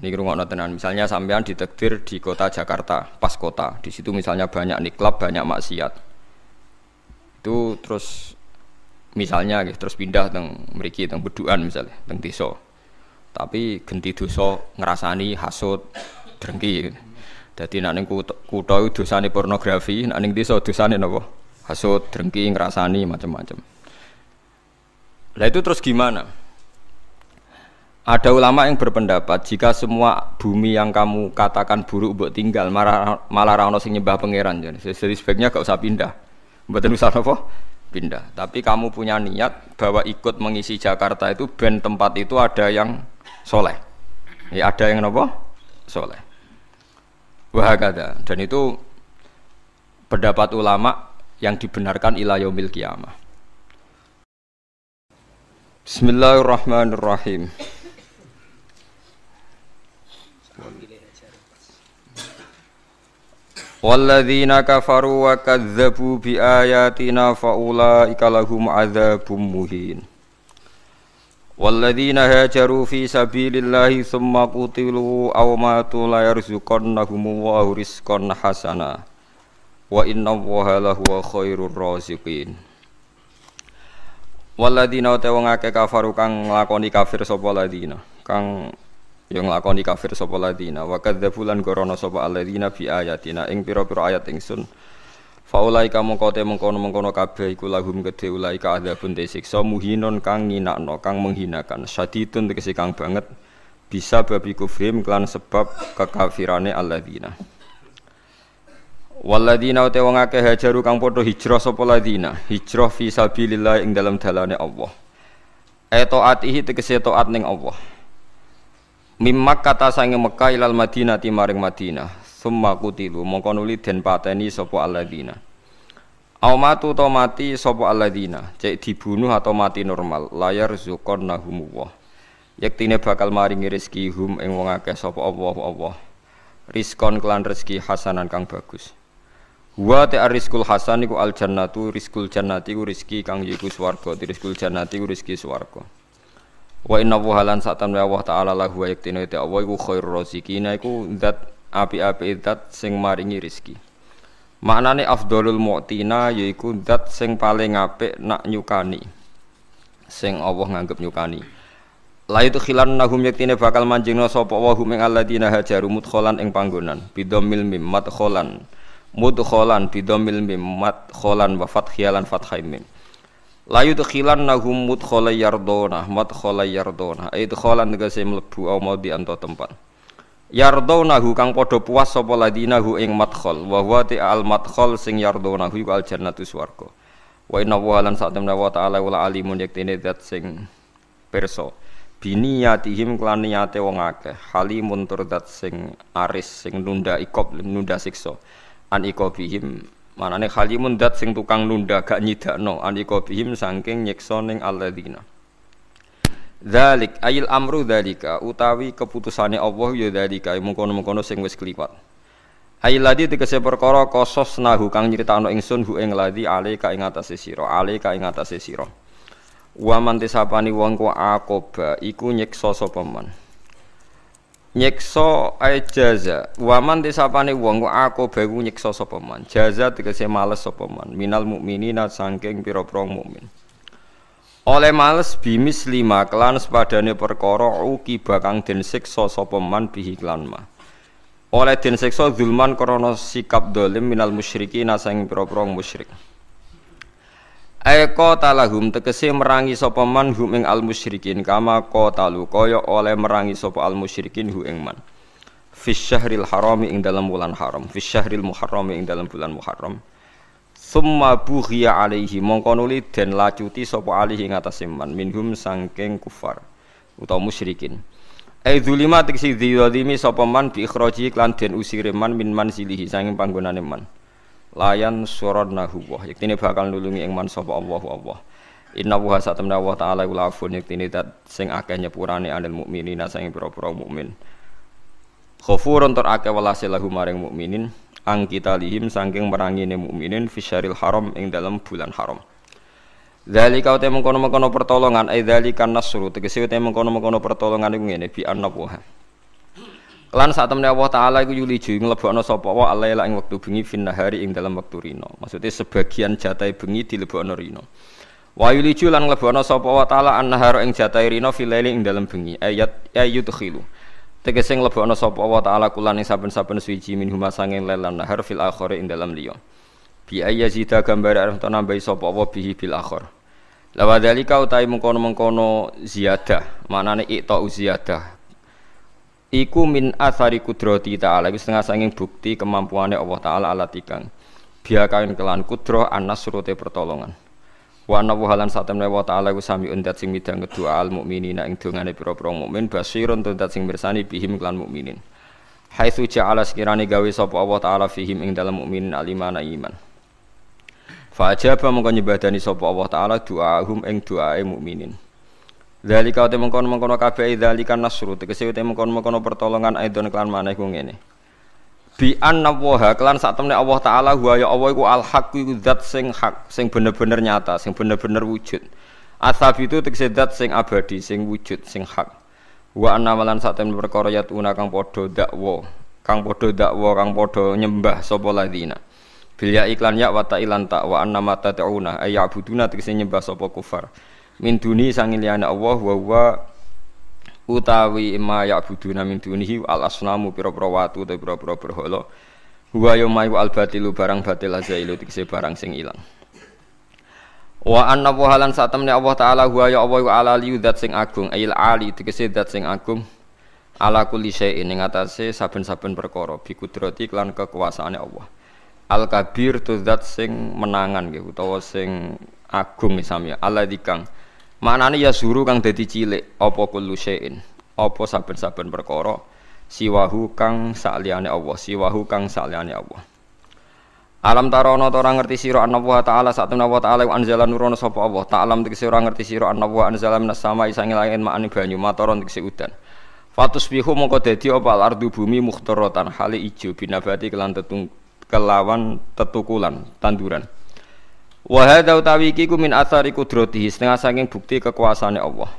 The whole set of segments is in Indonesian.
Niki rungokno tenan. Misalnya sampean ditakdir di kota Jakarta, pas kota. Di situ misalnya banyak niklab, banyak maksiat. Itu terus misalnya terus pindah teng mriki teng Beduan misalnya, teng desa. Tapi genti dosa ngrasani hasud, drengki. Dadi nek ning kutha iku dosane pornografi, nek ning desa dosane napa? Hasud, drengki, ngrasani macam-macam. Lah itu terus gimana? Ada ulama yang berpendapat jika semua bumi yang kamu katakan buruk mbok tinggal malah ra ono sing nyembah pangeran jadi sebaiknya gak usah pindah. Mboten usah apa? Pindah. Tapi kamu punya niat bahwa ikut mengisi Jakarta itu ben tempat itu ada yang soleh. Ya ada yang apa? Soleh. Wahakada. Dan itu pendapat ulama yang dibenarkan ila yaumil qiyamah. Bismillahirrahmanirrahim. Walladzina kafaru wa kadzdzabu bi ayatina faulaika lahum adzabum muhin. Walladzina hajaru fi sabilillahi tsumma qutilu aw matu la yarzuqannahumullahu rizqan hasana wa innallaha lahuwa khairur raziqin. Walladzina wong akeh kafaru kang nglakoni kafir sapa ladina kang yang nglakoni kafir sapa ladina wa kadzdzabulan gorono sapa alladzina bi ayatina ing pira-pira ayat ingsun faulaika mengkono kabeh iku lahum kedhe ulaika adzabun siksa muhinun kang nginakno kang menghinakan syadidun tegese kang banget bisa babi kufrim kelan sebab kekafirane alladzina walladzina wong akeh hajaru kang padha hijrah sapa ladina hijrah fi sabilillah ing dalam dalane Allah taatihi tegese taat ning Allah Mimmak kata sange Mekah ilal Madinah maring Madinah summa kutilu mongko nuli den pateni sapa alladzina au matu to mati sapa alladzina cek dibunuh atau mati normal layar zuqannahumullah yektine bakal maringi rezeki hum ing wong akeh sapa Allah rizqon kelan rezeki hasanan kang bagus wa ta'rizqul hasan iku al jannatu rizqul jannati ku rezeki kang yiku swarga rizqul jannati ku rezeki swarga wa inna wuhalan sa'atan wa Allah ta'ala lahu wa yaktinu ita Allah iku khairur raziqina iku zat api-api zat sing maringi rezeki maknane afdhalul mu'tina yaiku zat sing paling apik nak nyukani sing Allah nganggep nyukani la itu khilannahum yaktine bakal manjingna sapa wa hum ing alladzina hajaru mudkhalan ing panggonan bidomil mim madkhalan mudkhalan bidomil mim madkhalan wa fathiyalan fathaim la yudkhilannahum mudkhala yardona madkhala yardona idkhalan tegese mlebu au di anto tempat yardonahu kang padha puas sapa ladinahu ing madkhal wa huwa al madkhal sing yardonahu iku al jannatu swarga wa inna wa lan sa'tamna wa ta'ala wala alimun yaktine zat sing pirsa biniyatihim kelan niyate wong akeh halimun tur zat sing aris sing nunda ikop nunda siksa an ikobihim manane khalimun dat sing tukang nunda gak nyidakno andika bihim saking nyiksa ning alladzina zalik ayil amru dzalika utawi keputusane Allah ya dzalika mungkono-mungkono sing wis kliwat ayil ladzi tegese perkara qasasnahu kang nyritakno ingsun hu ing ladzi alika ing atase sira wa man tisapani wong ku aqoba iku nyiksa sapa man nyekso ay jaza waman disapane wong aku bagu nyekso sapa man jaza tegese males sapa man minal mukminina saking pira-pira mukmin oleh males bimis 5 kelan sepadane perkara uki bakang den siksa sapa man bihi klan ma oleh den siksa zulman krana sikap dolim minal musyrikina saking pira-pira musyrik Eko talahum tegese merangi sapa man hum ing al musyrikin kama qatalu kaya oleh merangi sapa al musyrikin hu ing man fi syahril harami ing dalam bulan haram fi syahril muharrami ing dalam bulan muharram summa bughiya alaihi mongko nuli den lacuti sapa alih ing atase man minhum saking kufar utawa musyrikin zulima tegese dzalimi sapa man bi ikhraji lan den usire man min manzilihi saking panggonane man layan suradnahu wa yaktine bakal nulungi ing man sapa Allah inna wa satamna wa ta'ala ul afun yaktine dat sing akeh nyepurane anil mukminina sing pira-pira mukmin khafurun tur akeh welase lahu maring mukminin ang kita lihim saking merangine mukminin fi syaril haram ing dalam bulan haram zalika uta mengkono-mengkono pertolongan ai zalika nasru tegese uta mengkono-mengkono pertolongan iku ngene bi annabuha Lan sak temne Allah taala iku yuliju nglebokno sapa wa alaila ing wektu bengi fin nahari ing dalam wektu rino. Maksudnya sebagian jatahe bengi dilebokno rino. Wa yuliju lan nglebokno sapa wa taala an-nahara ing jatahe rino fil laili ing dalam bengi. Ayat khilu. Tegese nglebokno sapa wa taala kulan ing saben-saben suci minhuma sanging lan nahar fil akhir ing dalam liya. Bi ayazida gambar arep nambahi sapa wa bihi bil akhir. Lawa dalika utai mengkono-mengkono ziyadah, maknane ikta ziyadah. Iku min athari kudrati ta'ala, iku setengah sanging bukti kemampuane Allah taala alatikang. Biya kain kelan kudroh an-nasrute pertolongan. Wa anna wahalan satemne wa ta'ala iku sami undat sing midhang kedua al mukminina ing dongane pira-pira mukmin basirun tuntat sing mirsani bihim kelan mukminin. Haitsu ja'ala sekirane gawe sapa Allah taala fihim ing dalam mukminin alimana iman. Fa ajaba mongko nyebadani sapa Allah taala doahum ing doae mukminin. Dzalika te mengkono-mengkono kabeh dzalika nasru tegese te mengkono-mengkono pertolongan aidon kelan maneh ku ngene. Bi anna wa kelan sak temne Allah taala wa ya Allah iku al haq iku zat sing hak, sing bener-bener nyata, sing bener-bener wujud. Asabitu tegese zat sing abadi, sing wujud, sing hak. Wa anna malan sak temne perkara yatuna kang padha dakwa, kang padha nyembah sapa ladina. Bil ya iklan ya wa ta'ilan ta wa anna mata ta'una ayyabuduna tegese nyembah sapa kufar. Min duni sangin liyane Allah wa utawi ma ya'buduna min dunihi al asnamu pira-pira watu ta pira-pira berhala wa yaumayu al batilu barang batil azailu tegese barang sing ilang wa anna wahalan satamne Allah taala wa ya Allah ala li zat sing agung ail ali tegese zat sing agung ala kulli syai'in ing atase saben-saben perkara bi kudrati lan kekuasaane Allah al kabir tu zat sing menangan nggih utawa sing agung sami Allah dikang maknane ya suru kang dadi cilik apa kullu syai'in apa saben-saben perkara siwahu kang saliyane Allah Allah alam tarono ora ngerti sira ana wa taala satuna wa taala anzala nurono sapa Allah ta'lam tegese ora ngerti sira ana wa anzala minas samai sange langit ma'ani banyu mataron tegese udan fatusbihu mongko dadi apa al-ardu bumi mukhtaratan hale ijo binabati kelawan tetukulan tanduran. Wa hadza utawi iki ku min athari qudratihi setengah saking bukti kekuasaane Allah.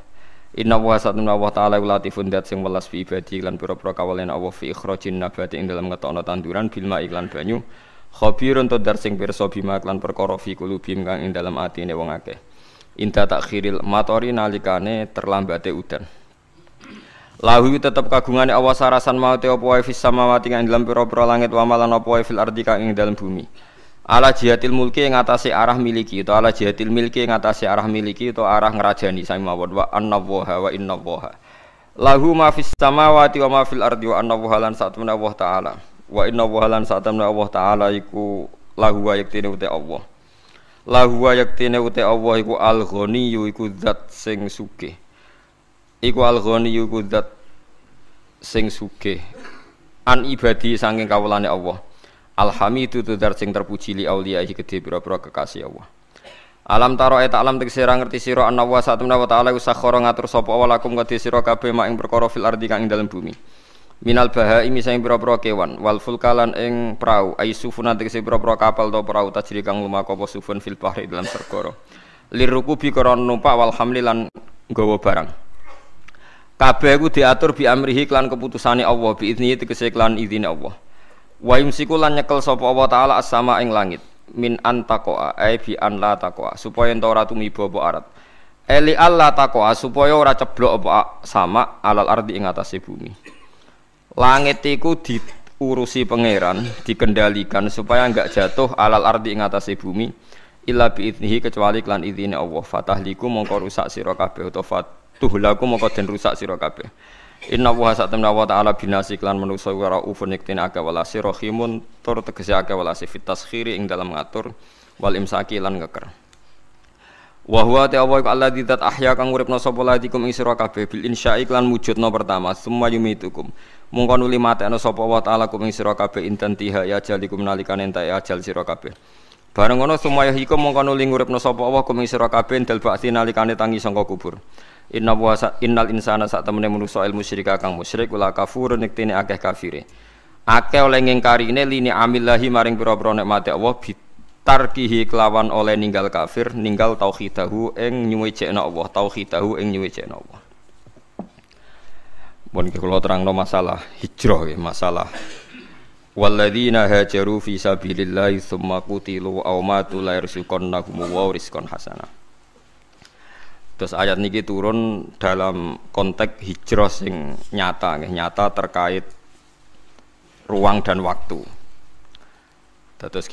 Inna wa satuna wa ta'ala latifun dat sing welas fi ibadi lan pira-pira kawalen Allah fi ikhrajin nabati ing dalam ngetokno tanduran bil ma iklan banyu. Khabirun tudar sing pirsa bima lan perkara fi kulubim kang ing dalam atine wong akeh. Inta takhiril matori nalikane terlambate udan. Lahu tetep kagungane Allah sarasan maute apa wae fis samawati kang dalam pira-pira langit wa malan apa wae fil ardi kang ing dalam bumi. Ala jihatil mulki ing atase arah miliki utawa ala jihatil milki ing atase arah miliki utawa arah ngrajani sami mawon wa annallaha wa innallaha lahu ma fis samawati wa ma fil ardi wa annallaha lan satuna Allah taala wa innallaha lan satuna Allah taala iku lahu wa yaktine uta Allah lahu wa yaktine uta Allah iku al-ghani iku zat sing sugih iku al-ghani iku zat sing sugih an ibadi saking kawulane Allah alhamidu tudar sing terpuji li auliya iki gedhe pira-pira kekasih Allah. Alam taro et alam tegese ra ngerti sira ana wa satuna wa ta'ala usakhara ngatur sapa wa lakum kadhe sira kabeh mak ing perkara fil ardi kang ing dalem bumi. Minal bahaimi sing pira-pira kewan wal fulkalan ing prau ai sufuna tegese pira-pira kapal to prau tajri kang lumaku apa sufun fil bahri dalam perkara. Lirukubi krana numpak wal hamli lan nggawa barang. Kabeh iku diatur bi amrihi lan keputusane Allah bi idzni tegese lan idine Allah. Wa yumsiku lan nyekel sapa Allah taala as-sama ing langit min antaqoa ai bi an la taqoa supaya ento ora tumiba apa arat eli alla taqoa supaya ora ceblok apa sama alal ardi ing atase bumi langit iku diurusi pangeran dikendalikan supaya enggak jatuh alal ardi ing atase bumi illa bi idnihi kecuali lan idine Allah fatahliku mongko rusak sira kabeh utawa fatuhlaku mongko den rusak sira kabeh. Inna wa sa'tamna wa ta'ala binasi klan manusa wa raufun iktin aga walasi rahimun tur tegese aga walasi fit taskhiri ing dalam ngatur wal imsaki lan ngeker. Wa huwa ta'ala alladzi dzat ahya kang uripna sapa ladikum ing sira kabeh bil insya'i klan wujudna pertama summa yumitukum. Mungkon uli matekna sapa wa ta'ala kum ing sira kabeh inten tiha ya jalikum nalikane entek ajal sira kabeh. Bareng ngono sumaya hikum mungkon uli nguripna sapa wa kum ing sira kabeh dal ba'ti nalikane tangi sangka kubur. Innal insana sak temene manusa ilmu musyrika kang musyrik wala kafur niktene akeh kafire. Akeh oleh ngingkarine lini amillahi maring pira-pira nikmate Allah bitarkihi kelawan oleh ninggal kafir, ninggal tauhidahu ing nyuwejekna Allah, tauhidahu ing nyuwejekna Allah. Mun kula terangno masalah hijrah nggih, masalah walladzina hajaru fi sabilillahi tsumma qutilu aw matu la yarzuqannahum wa rizqan hasanah. Terus ayat niki turun dalam konteks hijrah sing nyata nggih, nyata terkait ruang dan waktu. Terus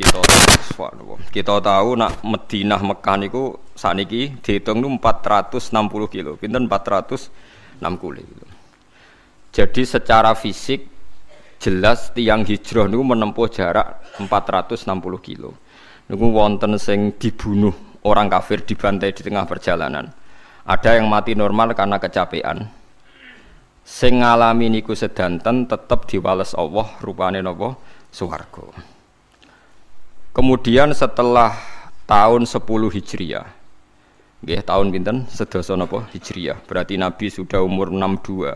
kita tahu nak Madinah Mekah niku sakniki dihitung niku 460 kilo. Pinten 460 kilo. Jadi secara fisik jelas tiang hijrah niku menempuh jarak 460 kilo. Niku wonten sing dibunuh orang kafir, dibantai di tengah perjalanan. Ada yang mati normal karena kecapean. Sing ngalami niku sedanten tetep diwales Allah rupane napa? Swarga. Kemudian setelah tahun 10 Hijriah. Nggih, tahun pinten? Sedasa napa? Hijriah. Berarti Nabi sudah umur 62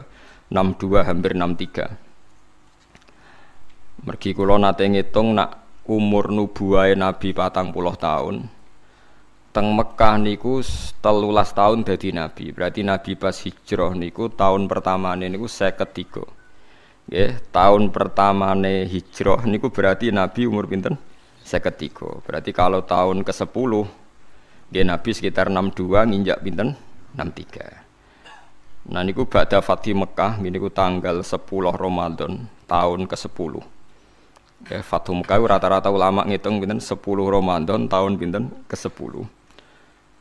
hampir 63. Mergi kula nate ngitung nak umur nubuwahe Nabi 40 tahun. Teng Mekah niku 13 tahun dadi Nabi. Berarti Nabi pas hijrah niku tahun pertamane niku 53. Nggih, tahun pertamane hijrah niku berarti Nabi umur pinten? 53. Berarti kalau tahun ke-10 nggih Nabi sekitar 62 nginjak pinten? 63. Nah niku ba'da Fatih Mekah niku tanggal 10 Ramadan tahun ke-10. Ya Fathu Mekah rata-rata ulama ngitung pinten 10 Ramadan tahun pinten ke-10.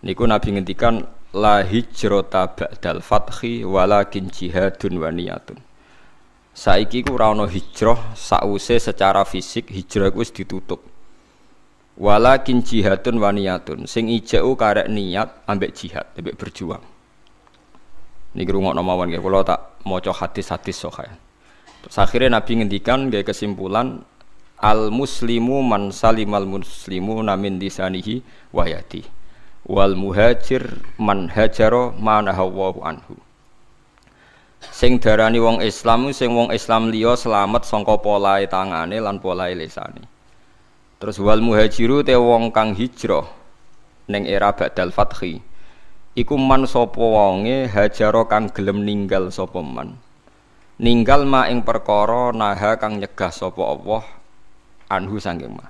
Niku Nabi ngendikan la hijrata ba'dal fathi walakin jihadun wa niyatun. Saiki ku ora ana hijrah sause secara fisik hijrah ku wis ditutup. Walakin jihadun wa niyatun. Sing ijau karek niat ambek jihad, ambek berjuang. Niki rungokno mawon nggih kula tak maca hadis-hadis sahih. Terus akhirnya Nabi ngendikan nggih kesimpulan al muslimu man salimal muslimuna min lisanihi wa yadihi wal muhajir man hajara manahawu anhu. Sing darani wong Islam sing wong Islam liya selamat saka polahe tangane lan polahe lisane. Terus wal muhajiru te wong kang hijrah ning era ba'dal fathi iku man sapa wonge hajaro kang gelem ninggal sapa man. Ninggal ma ing perkara naha kang nyegah sapa Allah anhu saking ma.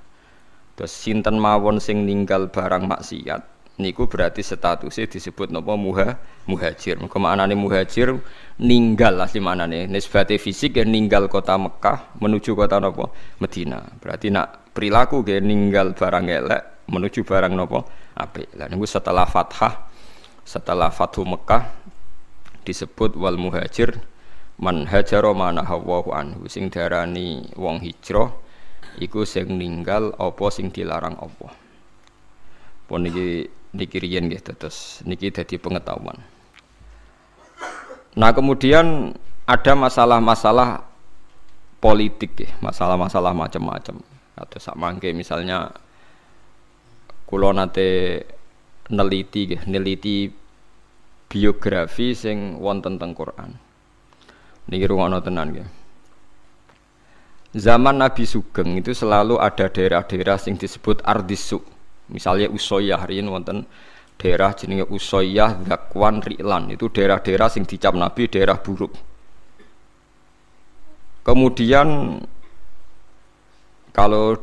Terus sinten mawon sing ninggal barang maksiat niku berarti statusnya disebut napa muhajir. Mergo maknane muhajir ninggal asli maknane nisbate fisik ya ninggal kota Mekah menuju kota napa Madinah. Berarti nak perilaku ge ninggal barang elek menuju barang napa apik. Lah niku setelah Fathu Mekah disebut wal muhajir man hajara manahawu anhu. Sing darani wong hijrah iku sing ninggal apa sing dilarang Allah. Pun niki riyen nggih terus niki dadi pengetahuan. Nah, kemudian ada masalah-masalah politik nggih, masalah-masalah macam-macam. Atau sak mangke misalnya kula nate neliti biografi sing wonten teng Quran. Niki rungono tenan nggih. Zaman Nabi Sugeng itu selalu ada daerah-daerah sing disebut Ardisuk. Misalnya Usoyyah riyen wonten daerah jenenge Usoyyah, Zakwan, Ri'lan. Itu daerah-daerah sing dicap Nabi daerah buruk. Kemudian kalau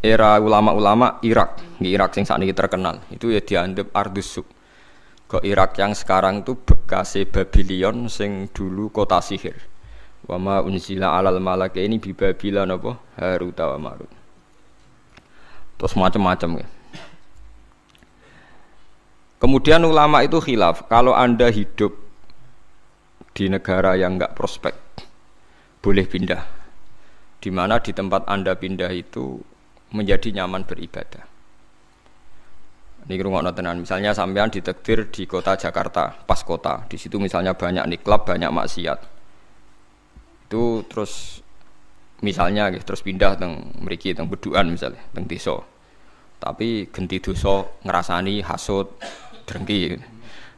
era ulama-ulama Irak sing sakniki terkenal, itu ya dianggap Ardusuk. Ke Irak yang sekarang itu bekase Babylon sing dulu kota sihir. Wa ma unzila 'alal malakaini bi Babila napa Harut wa Marut. Terus macam-macam ya. Kemudian ulama itu khilaf, kalau Anda hidup di negara yang enggak prospek boleh pindah. Di mana di tempat Anda pindah itu menjadi nyaman beribadah. Ini rungokno tenan. Misalnya sampean ditakdir di kota Jakarta, pas kota. Di situ misalnya banyak niklab, banyak maksiat. Itu terus misalnya terus pindah teng mriki teng Beduan misalnya, teng desa. Tapi genti dosa ngrasani hasud, drengki.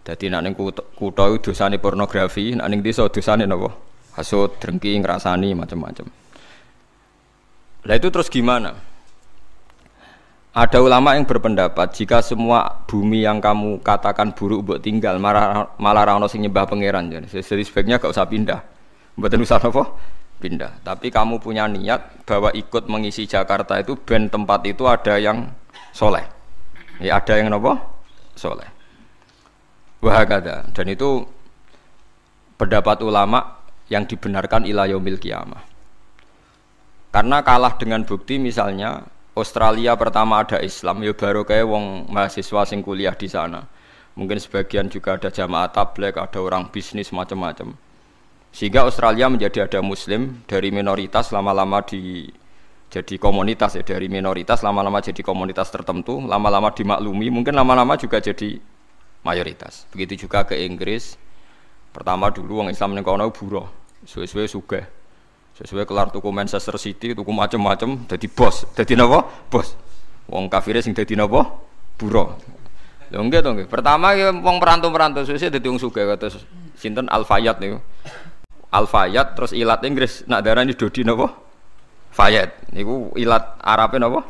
Dadi nek ning kutha iku dosane pornografi, nek ning desa dosane napa? Hasud, drengki, ngrasani macam-macam. Lah itu terus gimana? Ada ulama yang berpendapat jika semua bumi yang kamu katakan buruk mbok tinggal malah ra ono sing nyembah pangeran. Jadi sebaiknya gak usah pindah. Mboten usah napa pindah. Tapi kamu punya niat bahwa ikut mengisi Jakarta itu ben tempat itu ada yang soleh. Ya ada yang napa? Soleh. Wahakada. Dan itu pendapat ulama yang dibenarkan ila yaumil qiyamah. Karena kalah dengan bukti misalnya Australia pertama ada Islam ya baru kayak wong mahasiswa sing kuliah di sana. Mungkin sebagian juga ada jamaah tabligh, ada orang bisnis macam-macam. Sehingga Australia menjadi ada muslim dari minoritas lama-lama jadi komunitas ya, dari minoritas lama-lama jadi komunitas tertentu, lama-lama dimaklumi, mungkin lama-lama juga jadi mayoritas. Begitu juga ke Inggris. Pertama dulu orang Islam ning kono buruh, suwe-suwe sugih. Sesuai kelar tuku Manchester City, tuku macam-macam, jadi bos, jadi napa? Bos. Wong kafire sing dadi napa? Buruh. Lho nggih to nggih. Pertama wong perantau-perantau suwe dadi wong sugih kados sinten Al-Fayyad niku. Al-Fayyad terus ilat Inggris nak darani Dodi napa? Fayyad. Niku ilat Arabe napa?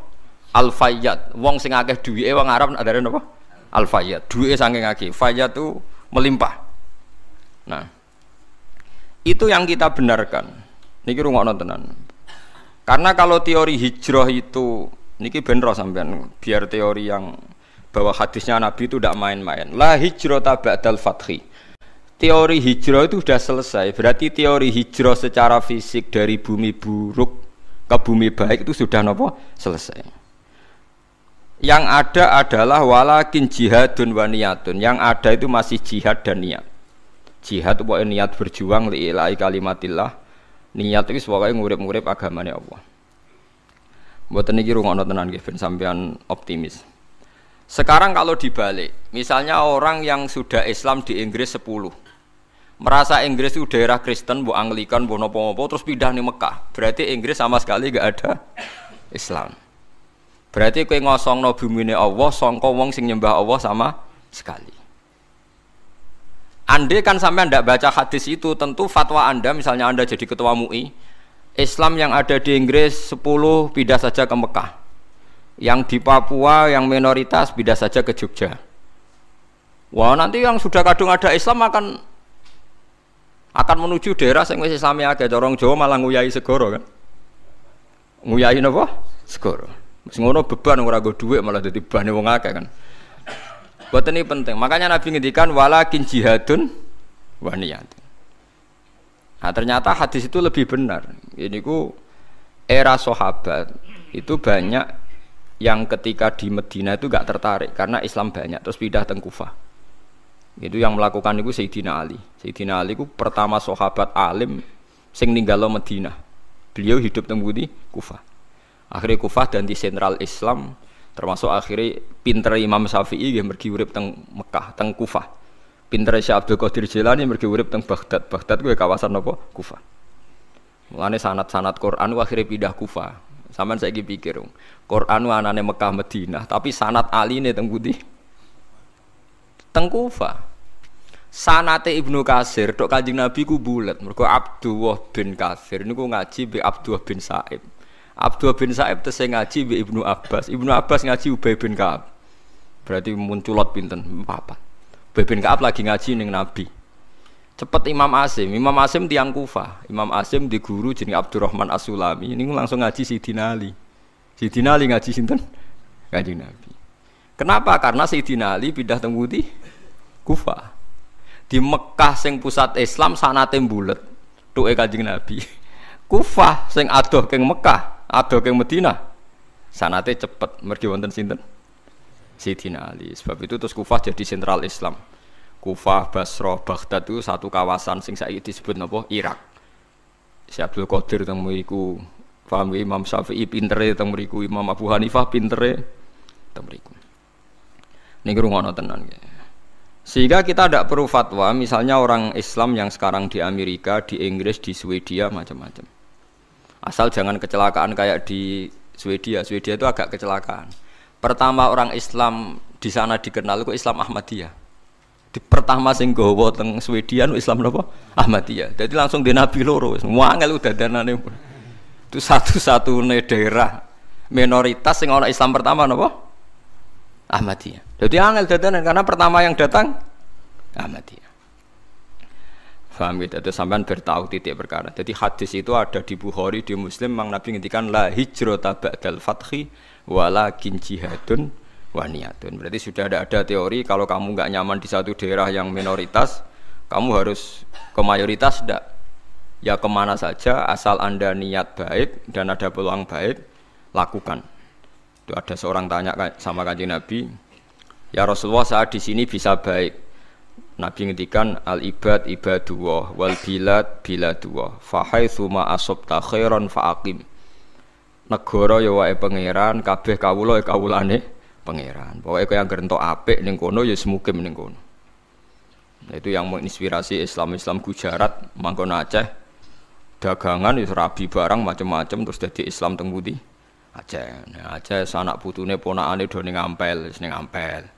Al-Fayyad. Wong sing akeh duwike wong Arab nak darani napa? Al-Fayyad. Duwike saking akeh. Fayyad itu melimpah. Nah, itu yang kita benarkan. Niki rungokno tenan. Karena kalau teori hijrah itu niki benro sampean biar teori yang bahwa hadisnya Nabi itu tidak main-main. La hijrata ba'dal fathi. Teori hijrah itu sudah selesai. Berarti teori hijrah secara fisik dari bumi buruk ke bumi baik itu sudah nopo? Selesai. Yang ada adalah walakin jihadun wa niyatun. Yang ada itu masih jihad dan niat. Jihad itu niat berjuang li ilahi kalimatillah. Niat itu pokoknya ngurip-ngurip agamane Allah. Mboten niki rungokno tenan nggih ben sampean optimis. Sekarang kalau dibalik, misalnya orang yang sudah Islam di Inggris 10, merasa Inggris itu daerah Kristen, bu Anglikan, bu nopo-nopo, terus pindah nih Mekah. Berarti Inggris sama sekali gak ada Islam. Berarti kowe ngosongno bumine Allah, sangka wong sing nyembah Allah sama sekali. Andai kan sampai Anda baca hadis itu, tentu fatwa Anda, misalnya Anda jadi ketua MUI, Islam yang ada di Inggris 10 pindah saja ke Mekah. Yang di Papua, yang minoritas pindah saja ke Jogja. Wah, nanti yang sudah kadung ada Islam akan menuju daerah yang wis Islami akeh. Corong Jawa malah nguyai segoro kan. Nguyai napa? Segoro. Wis ngono beban ora nggo dhuwit malah dadi bane wong akeh kan. Buat ini penting. Makanya Nabi ngendikan walakin jihadun wa niyatun. Nah, ternyata hadis itu lebih benar. Ini ku era sahabat itu banyak yang ketika di Medina itu gak tertarik karena Islam banyak terus pindah teng Kufah. Itu yang melakukan itu Sayyidina Ali. Sayyidina Ali itu pertama sahabat alim sing ninggalo Medina. Beliau hidup teng Budi Kufah. Akhirnya Kufah ganti sentral Islam. Termasuk akhirnya pinter Imam Syafi'i yang pergi urip teng Mekah, teng Kufah. Pinter Syekh Abdul Qadir Jilani pergi urip teng Baghdad. Baghdad kuwi kawasan apa? Kufah. Mulane sanad-sanad Quran akhirnya pindah Kufah. Sampeyan saiki pikir, Quran anane Mekah Madinah, tapi sanad aline teng pundi? Teng Kufah. Sanate Ibnu Katsir tok Kanjeng Nabi ku bulet. Mergo Abdullah bin Katsir niku ngaji be Abdullah bin Sa'ib. Abdullah bin Sa'ib tesih ngaji be Ibnu Abbas. Ibnu Abbas ngaji Ubay bin Ka'ab. Berarti munculot pinten? 4. Ubay bin Ka'ab lagi ngaji ning Nabi. Cepet Imam Asim. Imam Asim tiang Kufah. Imam Asim di guru jenenge Abdurrahman As-Sulami. Ini langsung ngaji Sayyidina Ali. Sayyidina Ali ngaji sinten? Kanjeng Nabi. Kenapa? Karena Sayyidina Ali pindah teng pundi? Kufah. Di Mekah sing pusat Islam sanate mbulet. Tuke Kanjeng Nabi. Kufah sing adoh keng Mekah. Ada ke Medina, sanate cepet, mergi wonten sinten? Sayyidina Ali. Sebab itu terus Kufah jadi sentral Islam. Kufah, Basra, Baghdad itu satu kawasan sing saiki disebut napa? Irak. Syekh Abdul Qadir teng mriku, paham Imam Syafi'i pintere teng mriku, Imam Abu Hanifah pintere teng mriku. Niki rungono tenan nggih. Sehingga kita tidak perlu fatwa, misalnya orang Islam yang sekarang di Amerika, di Inggris, di Swedia macam-macam. Asal jangan kecelakaan kayak di Swedia. Swedia itu agak kecelakaan. Pertama orang Islam di sana dikenal itu Islam Ahmadiyah. Di pertama sing gawa teng Swedia Islam napa? Ahmadiyah. Jadi langsung di Nabi loro. Semua angel udah danane. Itu satu-satunya daerah minoritas sing ana Islam pertama napa? Ahmadiyah. Jadi angel dadanan karena pertama yang datang Ahmadiyah. Paham gitu, itu sampean bertahu titik perkara. Jadi hadis itu ada di Bukhari, di Muslim, Mang Nabi ngendikan la hijrata ba'dal fathi walakin jihadun wa niyatun. Berarti sudah ada teori kalau kamu enggak nyaman di satu daerah yang minoritas, kamu harus ke mayoritas enggak. Ya kemana saja asal Anda niat baik dan ada peluang baik, lakukan. Itu ada seorang tanya sama Kanjeng Nabi, "Ya Rasulullah, saat di sini bisa baik." Nabi ngendikan al ibad ibadullah wal bilad biladullah fa haitsu ma asabta khairan fa aqim. Negara ya wae pangeran, kabeh kawula ya kawulane pangeran. Pokoke kowe anggere entuk apik ning kono ya semukim ning kono. Nah, itu yang menginspirasi Islam Gujarat, mangkon Aceh. Dagangan wis rabi barang macam-macam terus dadi Islam teng pundi? Aceh. Nah, Aceh sanak putune ponakane do ning Ampel, wis ning Ampel.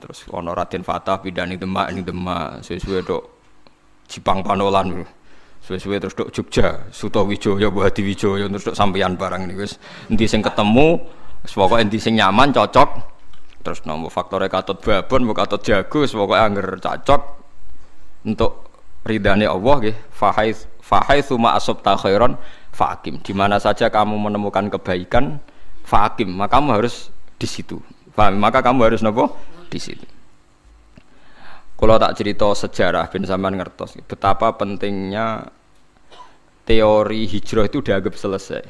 Terus ono Raden Fatah pindah ning Demak, suwe-suwe tok Jipang Panolan. Suwe-suwe terus tok Jogja, Sutawijaya, Hadi Wijaya terus tok sampeyan barang niku wis endi sing ketemu, wis pokoke endi sing nyaman cocok. Terus nomor faktore katut babon, mbok katut jago, wis pokoke angger cocok untuk ridane Allah nggih. Fahaitsu ma asabta khairan faqim. Di mana saja kamu menemukan kebaikan, faqim, maka kamu harus di situ. Paham? Maka kamu harus nopo? Di situ. Kalau tak cerita sejarah ben sampean ngertos betapa pentingnya teori hijrah itu dianggap selesai.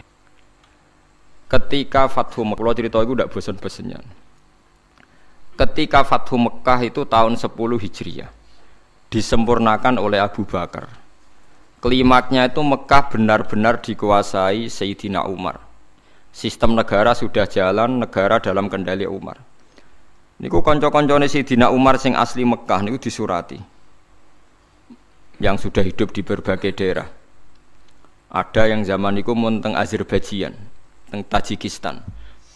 Ketika Fathu Mekah, kalau cerita itu tidak bosan-bosannya. Ketika Fathu Mekah itu tahun 10 Hijriah disempurnakan oleh Abu Bakar. Klimaknya itu Mekah benar-benar dikuasai Sayyidina Umar. Sistem negara sudah jalan, negara dalam kendali Umar. Niku kanca-kancane Sayyidina Umar sing asli Mekah niku disurati. Yang sudah hidup di berbagai daerah. Ada yang zaman niku mun teng Azerbaijan, teng Tajikistan.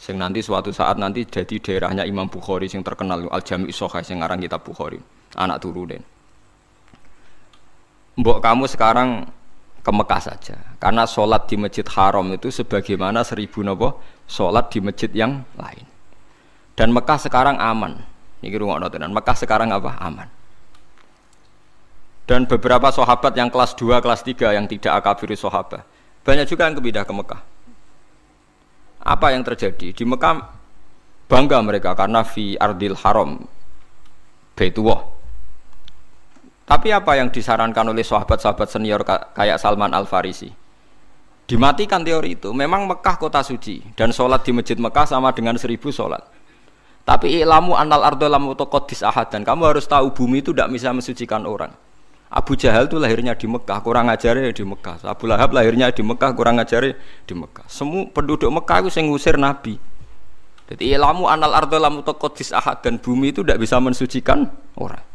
Sing nanti suatu saat nanti jadi daerahnya Imam Bukhari sing terkenal Al-Jami' Shahih sing aran kitab Bukhari, anak turunen. Mbok kamu sekarang ke Mekah saja, karena sholat di Masjid Haram itu sebagaimana 1000 nopo sholat di masjid yang lain. Dan Mekah sekarang aman. Niki rungokno tenan. Mekah sekarang apa? Aman. Dan beberapa sahabat yang kelas 2, kelas 3 yang tidak akabir sahabat, banyak juga yang pindah ke Mekah. Apa yang terjadi? Di Mekah bangga mereka karena fi ardil haram Baitullah. Tapi apa yang disarankan oleh sahabat-sahabat senior kayak Salman Al-Farisi? Dimatikan teori itu. Memang Mekah kota suci dan sholat di masjid Mekah sama dengan 1000 sholat. Tapi ilamu anal ardo lam utaqaddis ahad, dan kamu harus tahu bumi itu tidak bisa mensucikan orang. Abu Jahal itu lahirnya di Mekah, kurang ajarnya di Mekah. Abu Lahab lahirnya di Mekah, kurang ajarnya di Mekah. Semua penduduk Mekah itu yang ngusir Nabi. Jadi ilamu anal ardo lam utaqaddis ahad, dan bumi itu tidak bisa mensucikan orang.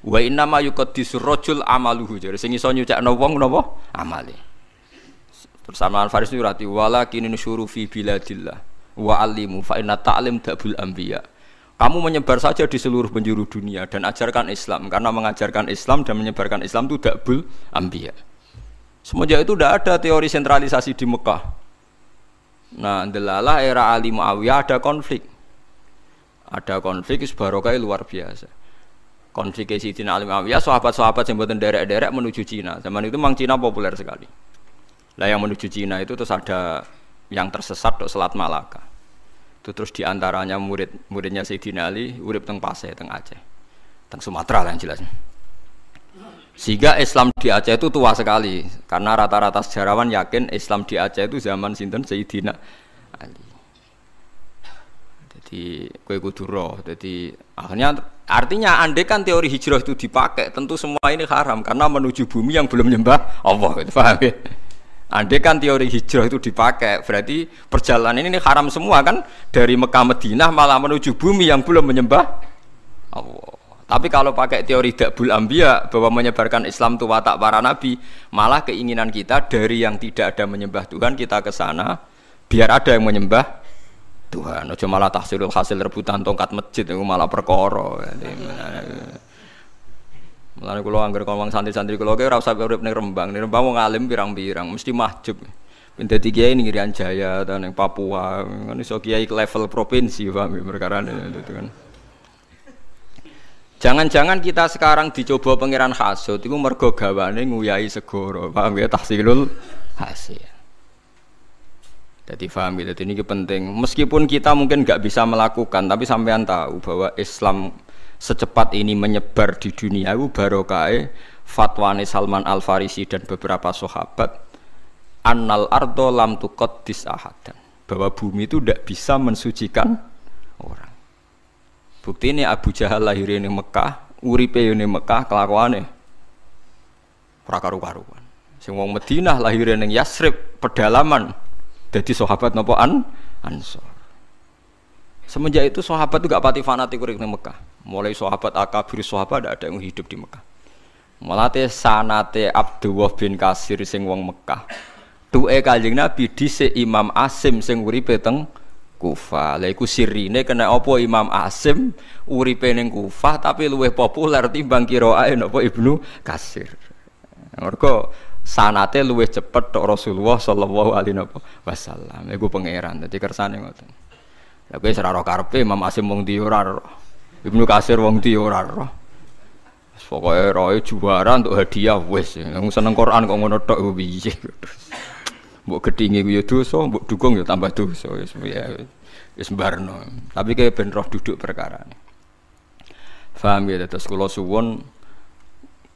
Wa inna ma yuqaddisur rajul amaluhu. Jadi sing iso nyucikno wong napa? Amale. Terus Salman Al-Farisi rati walakin nusyuru fi biladillah wa alimu fa inna ta'lim dabul anbiya. Kamu menyebar saja di seluruh penjuru dunia dan ajarkan Islam, karena mengajarkan Islam dan menyebarkan Islam itu dabul anbiya. Semenjak itu tidak ada teori sentralisasi di Mekah. Nah, delalah era Ali Muawiyah ada konflik. Ada konflik barokah luar biasa. Konflik Sayyidina Ali Muawiyah, sahabat-sahabat yang mboten derek-derek menuju Cina. Zaman itu memang Cina populer sekali. Lah yang menuju Cina itu terus ada yang tersesat di Selat Malaka. Itu terus diantaranya muridnya Sayyidina Ali urip teng Pasai, teng Aceh, teng Sumatera lah yang jelas. Sehingga Islam di Aceh itu tua sekali, karena rata-rata sejarawan yakin Islam di Aceh itu zaman sinten Sayyidina Ali. Jadi kowe kudu roh. Jadi akhirnya artinya andekan teori hijrah itu dipakai, tentu semua ini haram karena menuju bumi yang belum nyembah Allah, gitu, paham ya? Andai kan teori hijrah itu dipakai, berarti perjalanan ini haram semua kan, dari Mekah Madinah malah menuju bumi yang belum menyembah Allah. Tapi kalau pakai teori Dabul Anbiya bahwa menyebarkan Islam itu watak para nabi, malah keinginan kita dari yang tidak ada menyembah Tuhan kita ke sana biar ada yang menyembah Tuhan. Ojo malah tahsilul hasil rebutan tongkat masjid itu malah perkara. Mulane kula anggar ngomong santri-santri kula ora usah urip ning Rembang. Ning Rembang wong alim pirang-pirang mesti mahjub. Ben dadi kiai ning Irian Jaya ta ning Papua, kan iso kiai level provinsi paham perkarane itu kan. Jangan-jangan kita sekarang dicoba pangeran hasud itu mergo gawane nguyai segoro. Paham ya tahsilul hasil. Jadi paham ya, jadi ini penting. Meskipun kita mungkin nggak bisa melakukan, tapi sampean tahu bahwa Islam secepat ini menyebar di dunia itu barokah fatwane Salman Al Farisi dan beberapa sahabat annal ardo lam tuqaddis ahadan, bahwa bumi itu tidak bisa mensucikan orang. Bukti ini Abu Jahal lahir di Mekah, uripe di Mekah, kelakuannya ora karu-karuan. Sing wong Madinah lahir di Yasrib, pedalaman, jadi sahabat napa Ansor. Semenjak itu sahabat itu gak pati fanatik urip di Mekah. Mulai sahabat akabir sahabat ada yang hidup di Mekah. Mulate sanate Abdullah bin Kasir sing wong Mekah. Tuke Kanjeng Nabi dhisik Imam Asim sing uripe teng Kufah. Lha iku sirine kena apa Imam Asim uripe ning Kufah tapi luwih populer timbang qiraahe napa Ibnu Katsir. Mergo sanate luwih cepet tok Rasulullah sallallahu alaihi wasallam. Iku pangeran dadi kersane ngoten. Lah kowe ora karepe Imam Asim wong ndi ora ora. Ibnu Katsir wong ndi ora ora. Pokoke roe juara untuk hadiah wis. Wong seneng Quran kok ngono tok piye. Mbok gedhinge ku ya dosa, mbok dukung ya tambah dosa wis ya wis mbarno. Tapi kaya ben roh duduk perkarane. Paham ya, terus kula suwun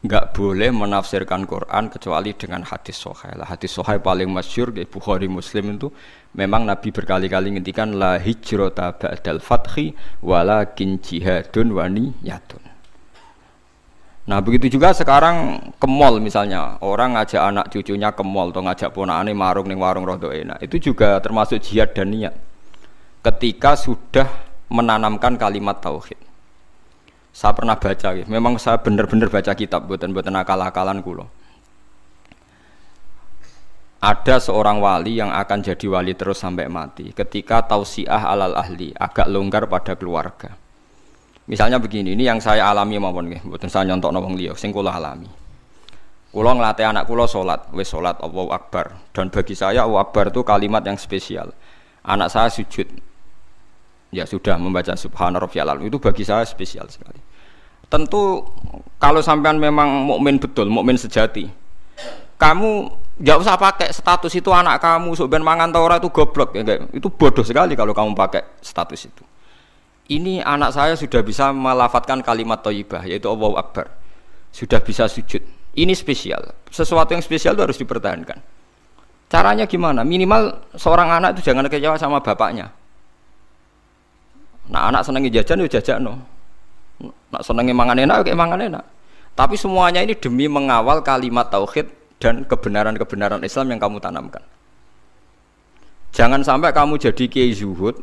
enggak boleh menafsirkan Quran kecuali dengan hadis sahih. Lah hadis sahih paling masyhur di Bukhari Muslim itu memang Nabi berkali-kali ngendikan la hijrata ba'dal fathi walakin jihadun wa niyatun. Nah begitu juga sekarang ke mall misalnya, orang ngajak anak cucunya ke mall atau ngajak ponakane marung ning warung rada enak, itu juga termasuk jihad dan niat ketika sudah menanamkan kalimat tauhid. Saya pernah baca, memang saya benar-benar baca kitab buatan akal-akalan kulo. Ada seorang wali yang akan jadi wali terus sampai mati ketika tausiah alal ahli, agak longgar pada keluarga. Misalnya begini, ini yang saya alami mawon nggih, mboten saya nyontokno wong liya, sing kula alami. Kula nglatih anak kula salat, wis salat Allahu Akbar. Dan bagi saya Allahu Akbar itu kalimat yang spesial. Anak saya sujud. Ya sudah membaca subhana rabbiyal a'la, itu bagi saya spesial sekali. Tentu kalau sampean memang mukmin betul, mukmin sejati, kamu enggak usah pakai status itu anak kamu sok ben mangan ta ora itu goblok ya enggak. Itu bodoh sekali kalau kamu pakai status itu. Ini anak saya sudah bisa melafatkan kalimat thayyibah yaitu Allahu Akbar. Sudah bisa sujud. Ini spesial. Sesuatu yang spesial itu harus dipertahankan. Caranya gimana? Minimal seorang anak itu jangan kecewa sama bapaknya. Nah, anak senengi jajan ya jajakno. Nak senengi mangan enak ya mangan enak. Tapi semuanya ini demi mengawal kalimat tauhid dan kebenaran-kebenaran Islam yang kamu tanamkan. Jangan sampai kamu jadi kiai zuhud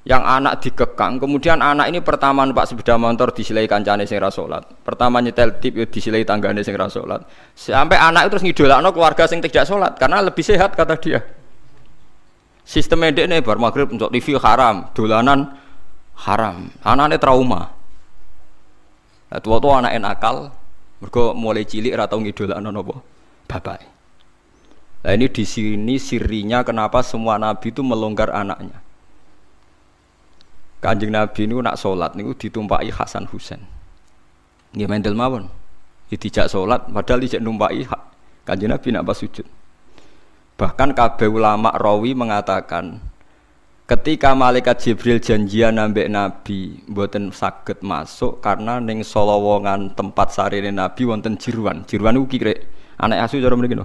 yang anak dikekang, kemudian anak ini pertama numpak sepeda motor disilai kancane sing ra salat, pertama nyetel tip yo disilai tanggane sing ra salat, sampai anak itu terus ngidolakno keluarga sing tidak salat karena lebih sehat kata dia. Sistem ndekne bar magrib untuk TV haram, dolanan haram, anaknya trauma. Lah tua-tua anak nakal, mergo mulai cilik ra tau ngidolakno napa bapak. Nah ini di sini sirinya kenapa semua nabi itu melonggar anaknya. Kanjeng Nabi niku nak salat niku ditumpaki Hasan Husain. Nggih mendel mawon. Dijak salat padahal dijak numpaki Kanjeng Nabi nak pas sujud. Bahkan kabeh ulama rawi mengatakan ketika malaikat Jibril janjian ambek Nabi mboten saged masuk karena ning solowongan tempat sarine Nabi wonten jirwan. Jirwan niku kirek. Anak asu cara mriki no.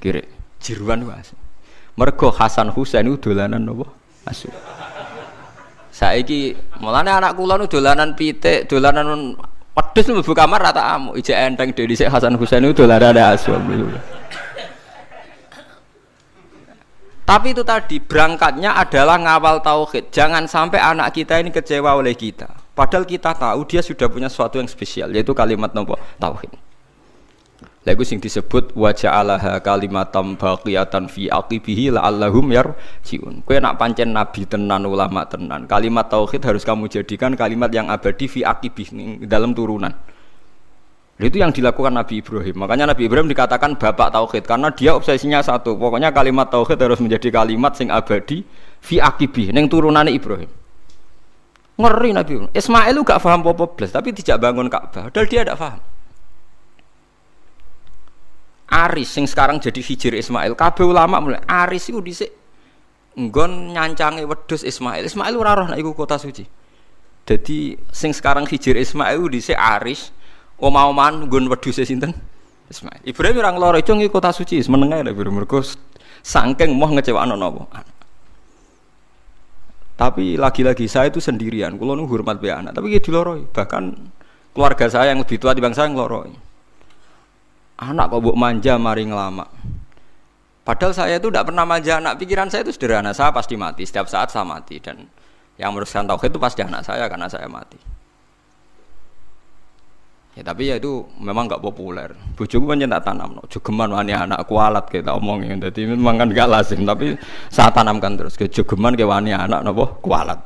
Kirek. Jirwan niku asu. Mergo Hasan Husain niku dolanan napa? Asu. Saiki mulane anak kula nu dolanan pitik, dolanan wedhus mlebu kamar rata amuk, ijek enteng dhewe dhisik Hasan Husain itu dolanan asu. Tapi itu tadi berangkatnya adalah ngawal tauhid. Jangan sampai anak kita ini kecewa oleh kita. Padahal kita tahu dia sudah punya sesuatu yang spesial yaitu kalimat nopo tauhid. Lagu sing disebut wa ja'alaha kalimatam baqiyatan fi aqibihi la'allahum yarji'un. Kowe nak pancen nabi tenan ulama tenan, kalimat tauhid harus kamu jadikan kalimat yang abadi fi aqibih dalam turunan. Itu yang dilakukan Nabi Ibrahim. Makanya Nabi Ibrahim dikatakan bapak tauhid karena dia obsesinya satu. Pokoknya kalimat tauhid harus menjadi kalimat sing abadi fi aqibih ning turunane Ibrahim. Ngeri Nabi. Ismail itu gak paham apa-apa blas, tapi tidak bangun Ka'bah. Padahal dia tidak paham. Aris yang sekarang jadi hijir Ismail, kabeh ulama mulai Aris itu dhisik nggon nyancange wedhus Ismail. Ismail ora roh nek iku kota suci. Jadi sing sekarang hijir Ismail dhisik Aris, omah-omahan nggon wedhuse sinten? Ismail. Ibrahim ora ngloro itu ngi kota suci, meneng ae lho mergo saking moh ngecewakno napa. Tapi lagi-lagi saya itu sendirian, kula nu hormat be anak, tapi nggih diloroi. Bahkan keluarga saya yang lebih tua dibanding saya ngloroi. Anak kok mbok manja mari ngelama. Padahal saya itu tidak pernah manja anak, pikiran saya itu sederhana, saya pasti mati, setiap saat saya mati dan yang meneruskan tauhid itu pasti anak saya karena saya mati. Ya tapi ya itu memang enggak populer. Bojoku pancen tak tanamno, jogeman wani anak kualat kita omongin. Dadi memang kan enggak lazim tapi saya tanamkan terus ke jogeman ke wani anak napa kualat.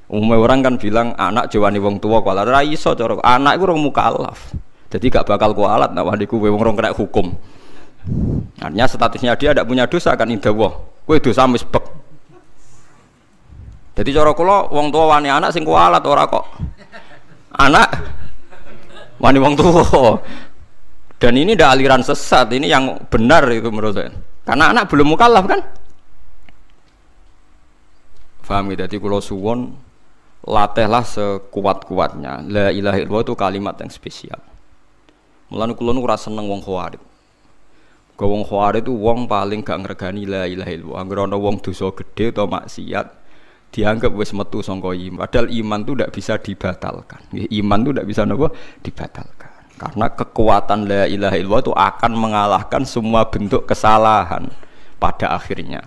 Umumnya orang kan bilang anak jawani wong tua kualat, ra iso cara anak iku urung mukallaf. Jadi gak bakal kualat nek waniku wong rong kena hukum. Artinya statusnya dia tidak punya dosa kan indah wah. Kowe dosa wis bek. Jadi cara kula wong tua wani anak sing kualat ora kok. Anak wani wong tua. Dan ini ndak aliran sesat, ini yang benar itu menurut saya. Karena anak belum mukallaf kan? Paham ya? Jadi kula suwon latihlah sekuat-kuatnya. La ilaha illallah itu kalimat yang spesial. Mulane kula nu ora seneng wong khawarij. Wong khawarij itu wong paling gak ngregani la ilaha illallah. Angger ana wong dosa gedhe utawa maksiat dianggap wis metu saka iman. Padahal iman itu tidak bisa dibatalkan. Iman itu tidak bisa napa dibatalkan. Karena kekuatan la ilaha illallah itu akan mengalahkan semua bentuk kesalahan pada akhirnya.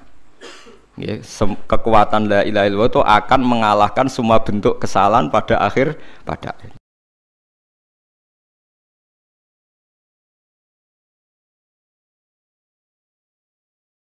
Kekuatan la ilaha illallah itu akan mengalahkan semua bentuk kesalahan pada akhirnya.